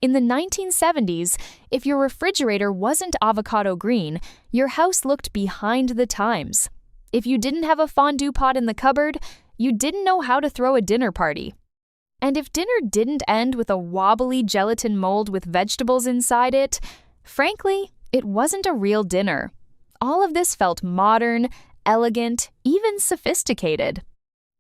In the 1970s, if your refrigerator wasn't avocado green, your house looked behind the times. If you didn't have a fondue pot in the cupboard, you didn't know how to throw a dinner party. And if dinner didn't end with a wobbly gelatin mold with vegetables inside it, frankly, it wasn't a real dinner. All of this felt modern, elegant, even sophisticated.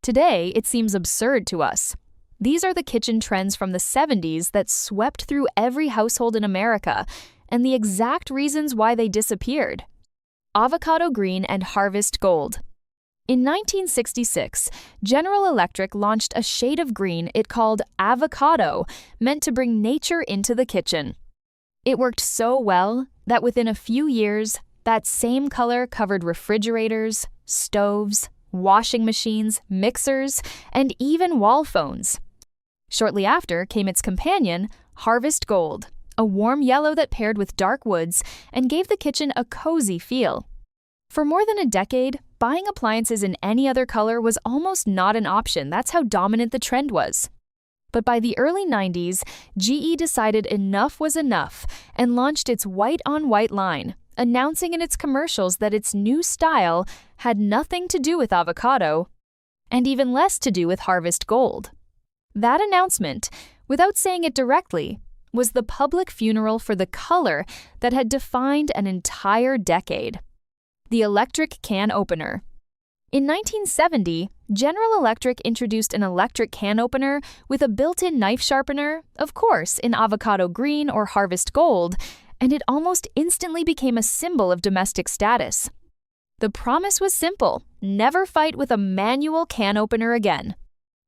Today, it seems absurd to us. These are the kitchen trends from the 70s that swept through every household in America, and the exact reasons why they disappeared. Avocado green and harvest gold. In 1966, General Electric launched a shade of green it called Avocado, meant to bring nature into the kitchen. It worked so well that within a few years, that same color covered refrigerators, stoves, washing machines, mixers, and even wall phones. Shortly after came its companion, Harvest Gold, a warm yellow that paired with dark woods and gave the kitchen a cozy feel. For more than a decade, buying appliances in any other color was almost not an option. That's how dominant the trend was. But by the early 90s, GE decided enough was enough and launched its white-on-white line, announcing in its commercials that its new style had nothing to do with avocado and even less to do with Harvest Gold. That announcement, without saying it directly, was the public funeral for the color that had defined an entire decade. The electric can opener. In 1970, General Electric introduced an electric can opener with a built-in knife sharpener, of course, in avocado green or Harvest Gold, and it almost instantly became a symbol of domestic status. The promise was simple: never fight with a manual can opener again.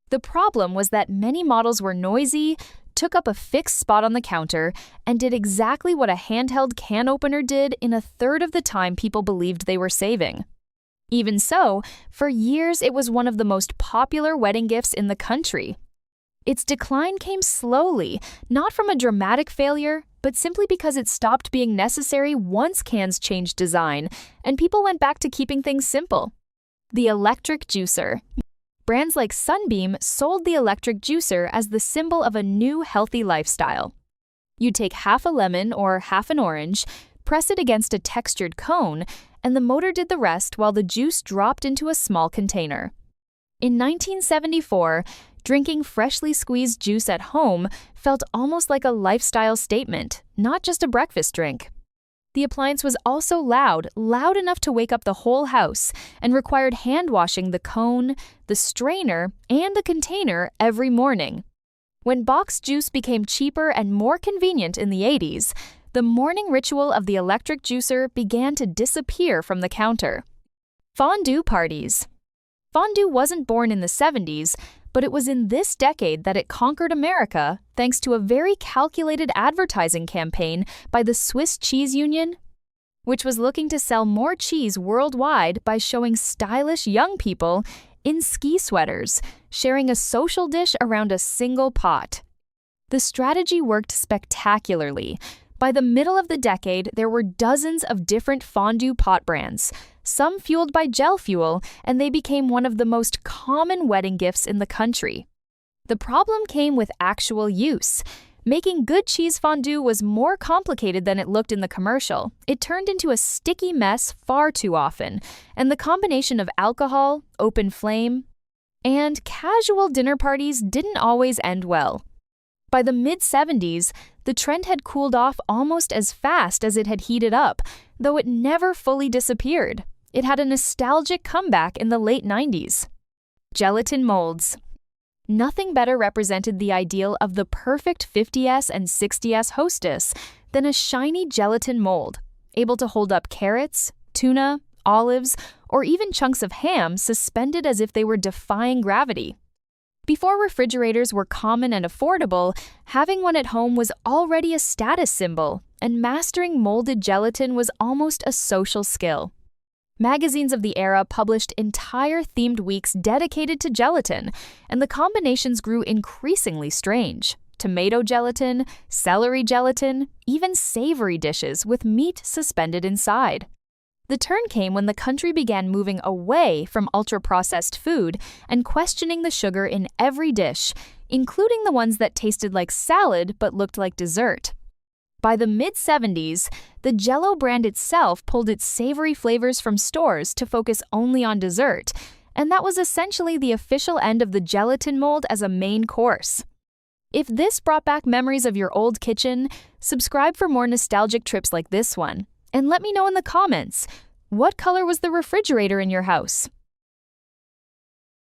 The problem was that many models were noisy, took up a fixed spot on the counter, and did exactly what a handheld can opener did in a third of the time people believed they were saving. Even so, for years it was one of the most popular wedding gifts in the country. Its decline came slowly, not from a dramatic failure, but simply because it stopped being necessary once cans changed design, and people went back to keeping things simple. The electric juicer. Brands like Sunbeam sold the electric juicer as the symbol of a new healthy lifestyle. You'd take half a lemon or half an orange, press it against a textured cone, and the motor did the rest while the juice dropped into a small container. In 1974, drinking freshly squeezed juice at home felt almost like a lifestyle statement, not just a breakfast drink. The appliance was also loud enough to wake up the whole house, and required hand-washing the cone, the strainer, and the container every morning. When boxed juice became cheaper and more convenient in the 80s, the morning ritual of the electric juicer began to disappear from the counter. Fondue parties. Fondue wasn't born in the 70s, but it was in this decade that it conquered America thanks to a very calculated advertising campaign by the Swiss Cheese Union, which was looking to sell more cheese worldwide by showing stylish young people in ski sweaters, sharing a social dish around a single pot. The strategy worked spectacularly. By the middle of the decade, there were dozens of different fondue pot brands, some fueled by gel fuel, and they became one of the most common wedding gifts in the country. The problem came with actual use. Making good cheese fondue was more complicated than it looked in the commercial. It turned into a sticky mess far too often, and the combination of alcohol, open flame, and casual dinner parties didn't always end well. By the mid-70s, the trend had cooled off almost as fast as it had heated up, though it never fully disappeared. It had a nostalgic comeback in the late 90s. Gelatin molds. Nothing better represented the ideal of the perfect 50s and 60s hostess than a shiny gelatin mold, able to hold up carrots, tuna, olives, or even chunks of ham suspended as if they were defying gravity. Before refrigerators were common and affordable, having one at home was already a status symbol, and mastering molded gelatin was almost a social skill. Magazines of the era published entire themed weeks dedicated to gelatin, and the combinations grew increasingly strange. Tomato gelatin, celery gelatin, even savory dishes with meat suspended inside. The turn came when the country began moving away from ultra-processed food and questioning the sugar in every dish, including the ones that tasted like salad but looked like dessert. By the mid-70s, the Jell-O brand itself pulled its savory flavors from stores to focus only on dessert, and that was essentially the official end of the gelatin mold as a main course. If this brought back memories of your old kitchen, subscribe for more nostalgic trips like this one. And let me know in the comments, what color was the refrigerator in your house?